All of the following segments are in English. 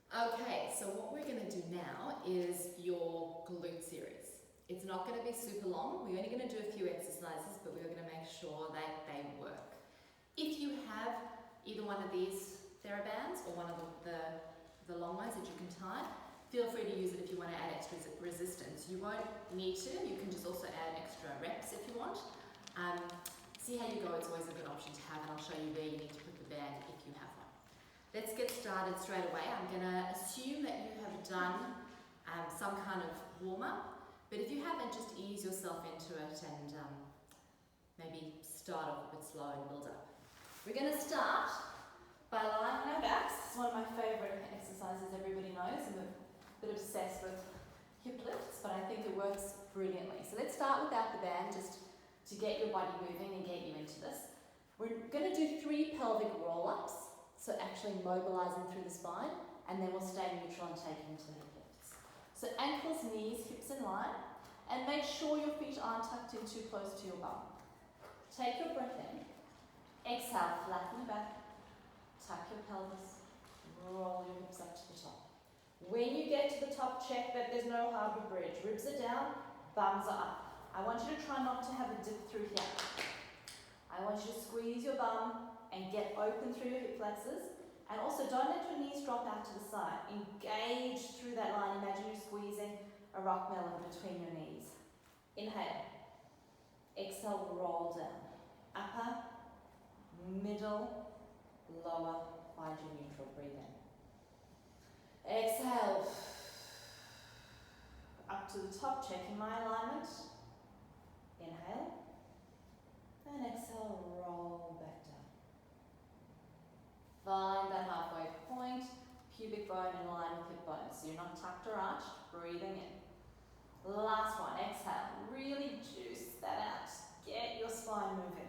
Okay, so what we're going to do now is your glute series. It's not going to be super long. We're only going to do a few exercises, but we're going to make sure that they work. If you have either one of these TheraBands or one of the long ones that you can tie, feel free to use it if you want to add extra resistance. You won't need to. You can just also add extra reps if you want. See how you go. It's always a good option to have, and I'll show you where you need to put the band if you have one. Let's get started straight away. I'm going to assume that you have done some kind of warm-up, but if you haven't, just ease yourself into it and maybe start off a bit slow and build up. We're going to start by lying on our backs. It's one of my favourite exercises everybody knows. I'm a bit obsessed with hip lifts, but I think it works brilliantly. So let's start without the band, just to get your body moving and get you into this. We're going to do 3 pelvic roll-ups. So actually mobilizing through the spine, and then we'll stay neutral and take into the hip lifts. So ankles, knees, hips in line, and make sure your feet aren't tucked in too close to your bum. Take your breath in, exhale, flatten your back, tuck your pelvis, roll your hips up to the top. When you get to the top, check that there's no harbor bridge. Ribs are down, bums are up. I want you to try not to have a dip through here. I want you to squeeze your bum and get open through your hip flexors, and also don't let your knees drop out to the side. Engage through that line. Imagine you're squeezing a rock melon between your knees. Inhale, exhale, roll down. Upper, middle, lower, find your neutral, breathe in. Exhale, up to the top, checking my alignment. Inhale, and exhale, roll back down. Find that halfway point, pubic bone in line with hip bones. So you're not tucked or arched, breathing in. Last one, exhale. Really juice that out. Get your spine moving.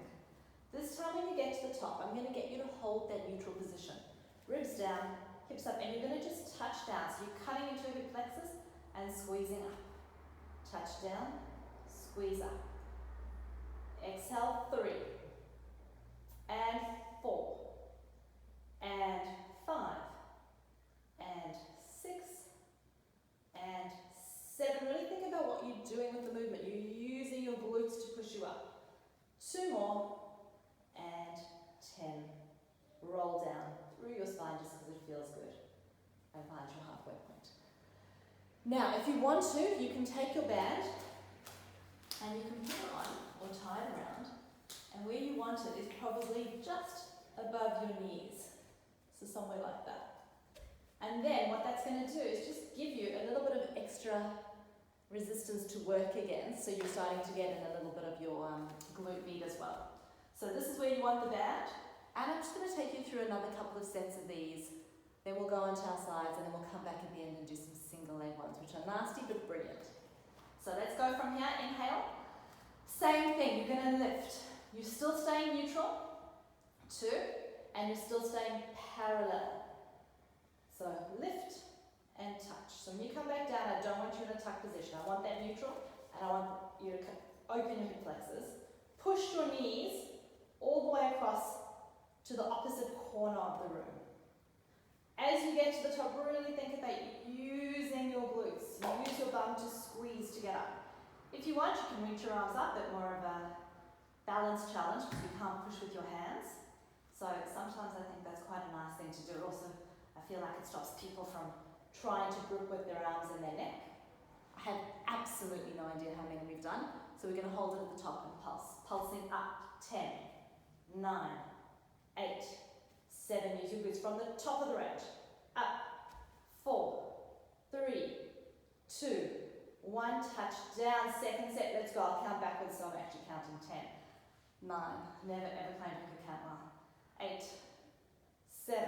This time when you get to the top, I'm going to get you to hold that neutral position. Ribs down, hips up, and you're going to just touch down. So you're cutting into your hip flexors and squeezing up. Touch down, squeeze up. Exhale, 3. And 4. And 5, and 6, and 7. Really think about what you're doing with the movement. You're using your glutes to push you up. 2 more, and 10. Roll down through your spine just because it feels good. And find your halfway point. Now, if you want to, you can take your band and you can put it on or tie it around. And where you want it is probably just above your knees. So somewhere like that. And then what that's going to do is just give you a little bit of extra resistance to work against, so you're starting to get in a little bit of your glute beat as well. So this is where you want the band, and I'm just going to take you through another couple of sets of these, then we'll go onto our sides, and then we'll come back at the end and do some single leg ones, which are nasty but brilliant. So let's go from here. Inhale. Same thing, you're going to lift. You're still staying neutral. 2. And you're still staying parallel. So lift and touch. So when you come back down, I don't want you in a tuck position. I want that neutral, and I want you to open your hip flexors. Push your knees all the way across to the opposite corner of the room. As you get to the top, really think about using your glutes. Use your bum to squeeze to get up. If you want, you can reach your arms up, a bit more of a balance challenge because you can't push with your hands. So sometimes I think that's quite a nice thing to do. Also, I feel like it stops people from trying to grip with their arms and their neck. I have absolutely no idea how many we've done. So we're going to hold it at the top and pulse. Pulsing up, 10, 9, 8, 7. Use your glutes from the top of the range. Up, 4, 3, 2, 1. Touch down, second set. Let's go. I'll count backwards, so I'm actually counting 10, 9. Never ever claimed I could count 9. 8, 7,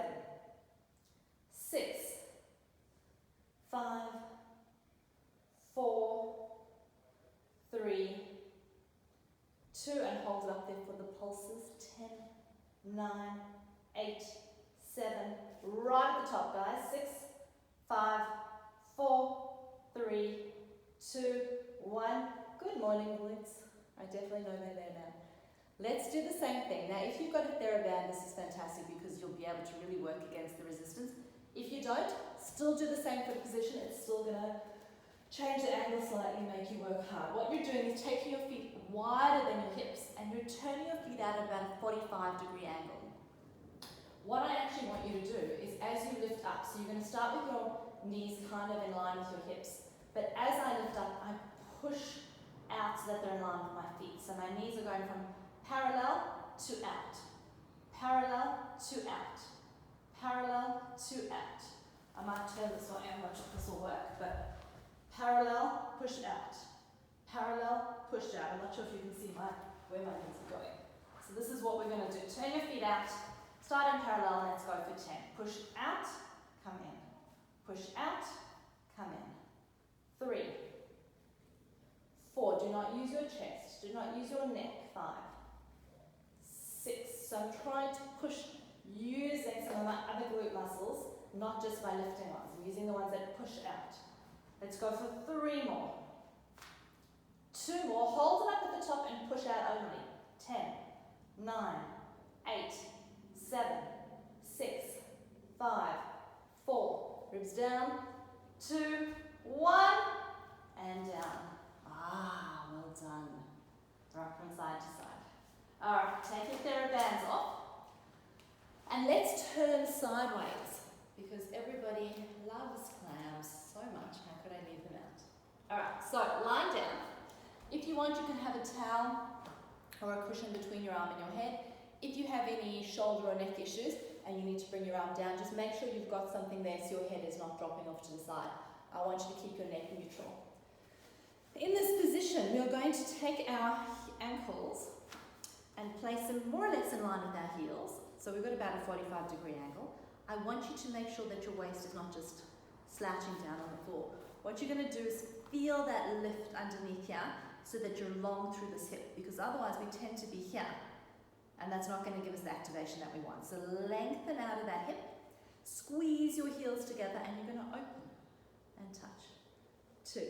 6, 5, 4, 3, 2, and hold it up there for the pulses. 10, 9, 8, 7, right at the top, guys. 6, 5, 4, 3, 2, 1. Good morning, glutes. I definitely know they're there now. Let's do the same thing. Now, if you've got a TheraBand, this is fantastic because you'll be able to really work against the resistance. If you don't, still do the same foot position. It's still going to change the angle slightly, make you work hard. What you're doing is taking your feet wider than your hips and you're turning your feet out at about a 45-degree angle. What I actually want you to do is as you lift up, so you're going to start with your knees kind of in line with your hips, but as I lift up, I push out so that they're in line with my feet. So my knees are going from parallel to out, parallel to out, parallel to out. I might turn this way, I'm not sure if this will work, but parallel, push out, parallel, push out. I'm not sure if you can see where my knees are going. So this is what we're going to do. Turn your feet out, start in parallel, and let's go for 10. Push out, come in. Push out, come in. 3, 4, do not use your chest, do not use your neck. 5, 6, so I'm trying to push using some of my other glute muscles, not just by lifting ones. I'm using the ones that push out. Let's go for 3 more. 2 more, hold it up at the top and push out only. 10, 9, 8, 7, 6, 5, 4, ribs down, 2, 1, and down. Ah, well done. Rock from side to side. Alright, take your TheraBands off. And let's turn sideways, because everybody loves clams so much. How could I leave them out? Alright, so lie down. If you want, you can have a towel or a cushion between your arm and your head. If you have any shoulder or neck issues and you need to bring your arm down, just make sure you've got something there so your head is not dropping off to the side. I want you to keep your neck neutral. In this position, we are going to take our ankles and place them more or less in line with our heels. So we've got about a 45-degree angle. I want you to make sure that your waist is not just slouching down on the floor. What you're going to do is feel that lift underneath here so that you're long through this hip, because otherwise we tend to be here and that's not going to give us the activation that we want. So lengthen out of that hip, squeeze your heels together, and you're going to open and touch. 2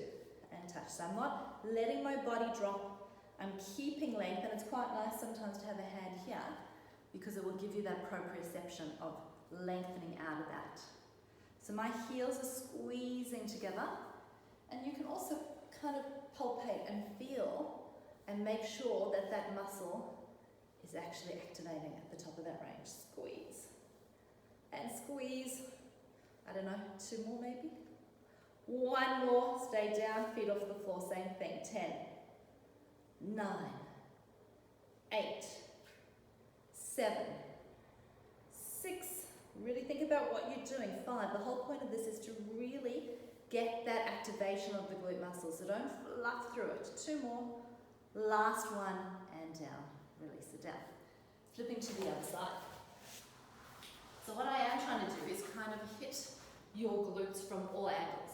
and touch. So I'm not letting my body drop, I'm keeping length, and it's quite nice sometimes to have a hand here because it will give you that proprioception of lengthening out of that. So my heels are squeezing together, and you can also kind of palpate and feel and make sure that that muscle is actually activating at the top of that range. Squeeze and squeeze. I don't know, 2 more maybe? 1 more, stay down, feet off the floor, same thing. 10, 9, 8, 7, 6, really think about what you're doing. 5, the whole point of this is to really get that activation of the glute muscles, so don't fluff through it. 2 more, last one, and down. Release it down. Flipping to the other side. So what I am trying to do is kind of hit your glutes from all angles.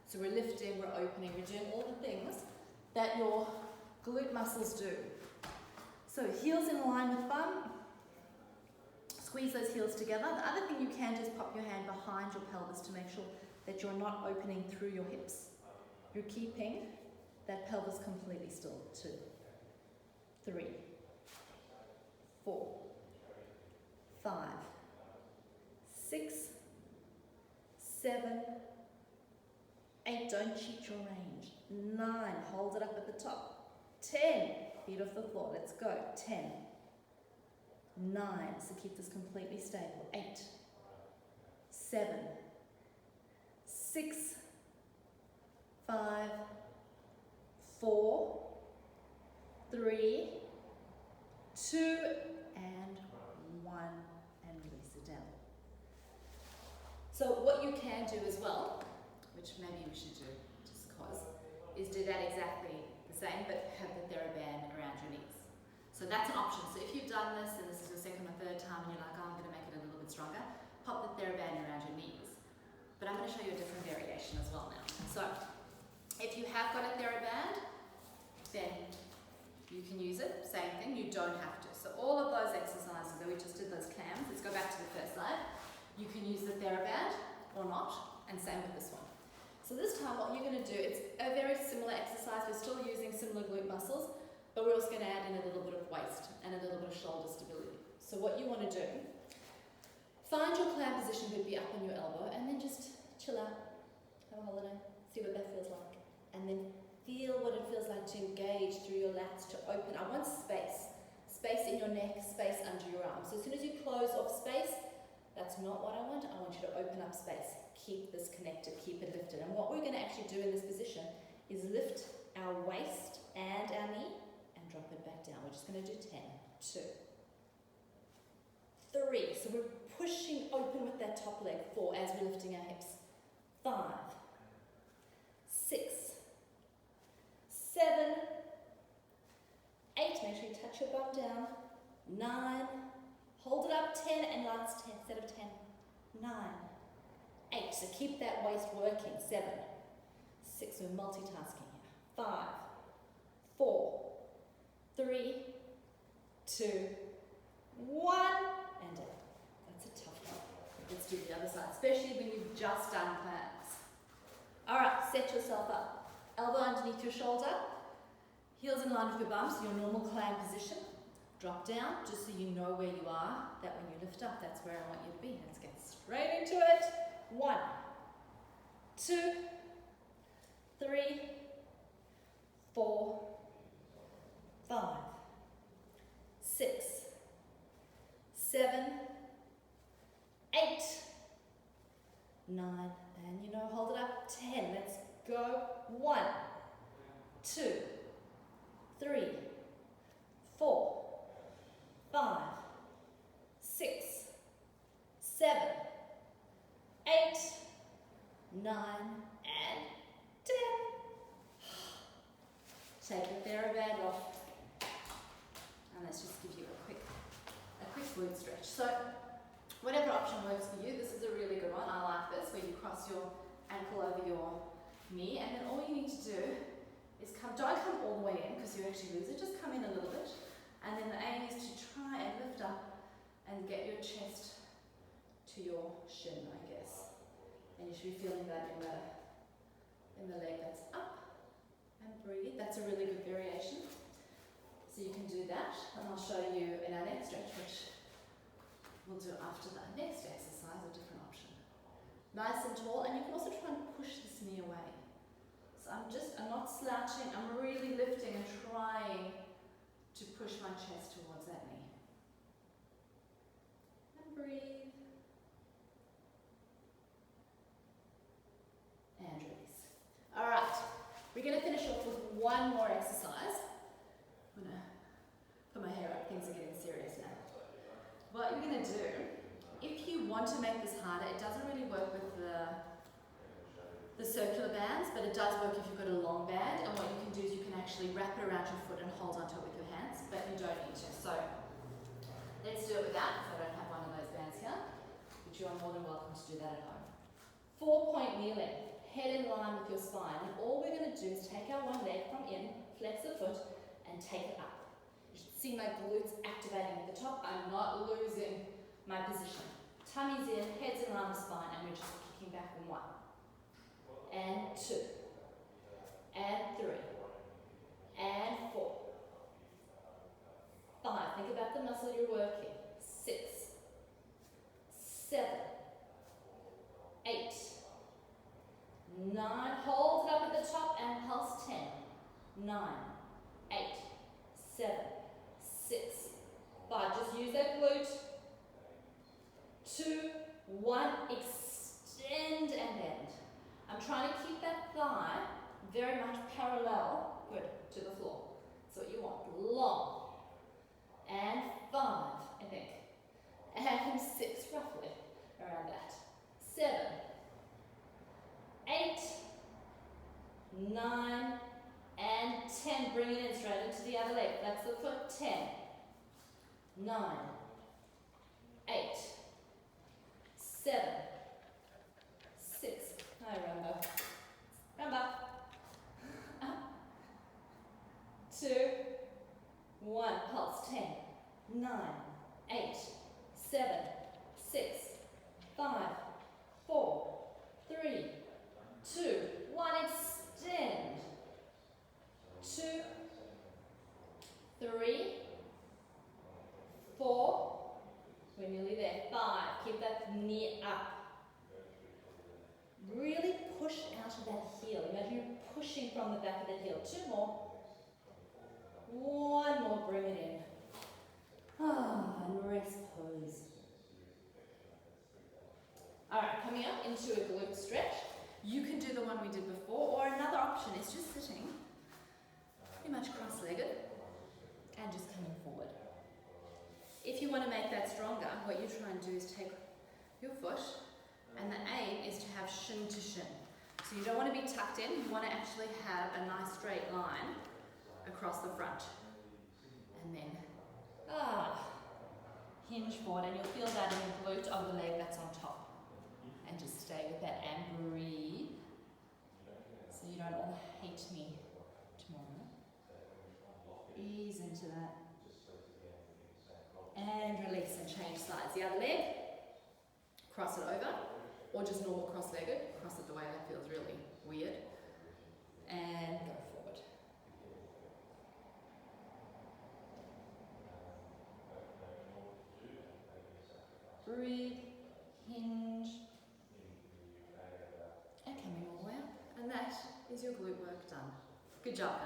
So we're lifting, we're opening, we're doing all the things that your glute muscles do. So heels in line with bum. Squeeze those heels together. The other thing you can do is pop your hand behind your pelvis to make sure that you're not opening through your hips. You're keeping that pelvis completely still. 2, 3, 4, 5, 6, 7, 8, don't cheat your range. 9, hold it up at the top. 10, feet off the floor, let's go. 10, 9, so keep this completely stable. 8, 7, 6, 5, 4, 3, 2, and 1, and release it down. So what you can do as well, which maybe we should do just cause, is do that exactly the same, but have the TheraBand around your knees. So that's an option. So if you've done this and this is your second or third time and you're like, oh, I'm going to make it a little bit stronger, pop the TheraBand around your knees. But I'm going to show you a different variation as well now. So if you have got a TheraBand, then you can use it. Same thing, you don't have to. So all of those exercises that we just did, those clams, let's go back to the first slide. You can use the TheraBand or not, and same with this one. So this time what you're going to do, it's a very similar exercise. We're still using similar glute muscles, but we're also going to add in a little bit of waist and a little bit of shoulder stability. So what you want to do, find your clam position would be up on your elbow, and then just chill out, have a holiday, see what that feels like. And then feel what it feels like to engage through your lats, to open. I want space. Space in your neck, space under your arms. So as soon as you close off space, that's not what I want. I want you to open up space. Keep this connected, keep it lifted. And what we're going to actually do in this position is lift our waist and our knee and drop it back down. We're just going to do 10, 2, 3. So we're pushing open with that top leg. 4 as we're lifting our hips. 5, 6, 7, 8. Make sure you touch your bum down. 9. Hold it up. 10 and last 10. Set of 10. 9, 8. So keep that waist working. 7, 6. We're multitasking here. 5, 4, 3, 2, 1. And out. That's a tough one. Let's do the other side, especially when you've just done planks. All right, set yourself up. Elbow underneath your shoulder. Heels in line with your bum, so your normal climb position. Drop down, just so you know where you are, that when you lift up, that's where I want you to be. Let's get straight into it. 1, 2, 3, 4, 5, 6, 7, 8, 9, and you know, hold it up, 10. Let's go. 1, 2, 3, 4, 5, 6, 7, 8, 9, and 10. Take the TheraBand off. And let's just give you a quick glute stretch. So, whatever option works for you, this is a really good one. I like this, where you cross your ankle over your knee, and then all you need to do is don't come all the way in because you actually lose it, just come in a little bit, and then the aim is to try and lift up and get your chest to your shin, I guess. And you should be feeling that in the leg that's up, and breathe. That's a really good variation. So you can do that, and I'll show you in our next stretch, which we'll do after the next exercise, a different option. Nice and tall, and you can also try and push this knee away. So I'm not slouching, I'm really lifting and trying to push my chest towards that knee. And breathe. And release. All right, we're going to finish off with one more exercise. I'm going to put my hair up, things are getting serious now. What you're going to do, if you want to make this harder, it doesn't really work with the circular bands, but it does work if you've got a long band, and what you can do is you can actually wrap it around your foot and hold onto it with your hands, but you don't need to. So let's do it with that, if I don't have one of those bands here, but you are more than welcome to do that at home. 4-point kneeling, head in line with your spine, and all we're going to do is take our one leg from in, flex the foot, and take it up. You should see my glutes activating at the top. I'm not losing my position. Tummy's in, head's in line with spine, and we're just kicking back in 1, and 2, and 3, and 4, 5. Think about the muscle you're working. 6, 7, 8, 9. Hold it up at the top and pulse. 10, 9, 8, 7, 6, 5. Just use that glute. 2, 1. Extend and bend. I'm trying to keep that thigh very much parallel, good, to the floor. That's what you want. Long. And 5, I think. And 6, roughly, around that. 7, 8, 9, and 10. Bring it in straight into the other leg. That's the foot. 10, 9, 8, 7, 6. Hi, Rambo. Rambo. 2, 1. Pulse. 10, 9, 8, 7, 6, 5, 4, 3, 2, 1. Extend. 2, 3, 4. We're nearly there. 5. Keep that knee up. Really push out of that heel. Imagine you're pushing from the back of the heel. 2 more. 1 more, bring it in. And rest pose. Alright, coming up into a glute stretch. You can do the one we did before, or another option is just sitting pretty much cross-legged and just coming forward. If you want to make that stronger, what you try and do is take your foot, and the aim is to have shin to shin. So you don't want to be tucked in, you want to actually have a nice straight line across the front. And then, hinge forward, and you'll feel that in the glute of the leg that's on top. And just stay with that and breathe, so you don't all hate me tomorrow. Ease into that. And release and change sides. The other leg, cross it over, or just normal cross-legged. Cross it the way that feels really weird. And go forward. Breathe, hinge, and coming all the way up. And that is your glute work done. Good job, guys.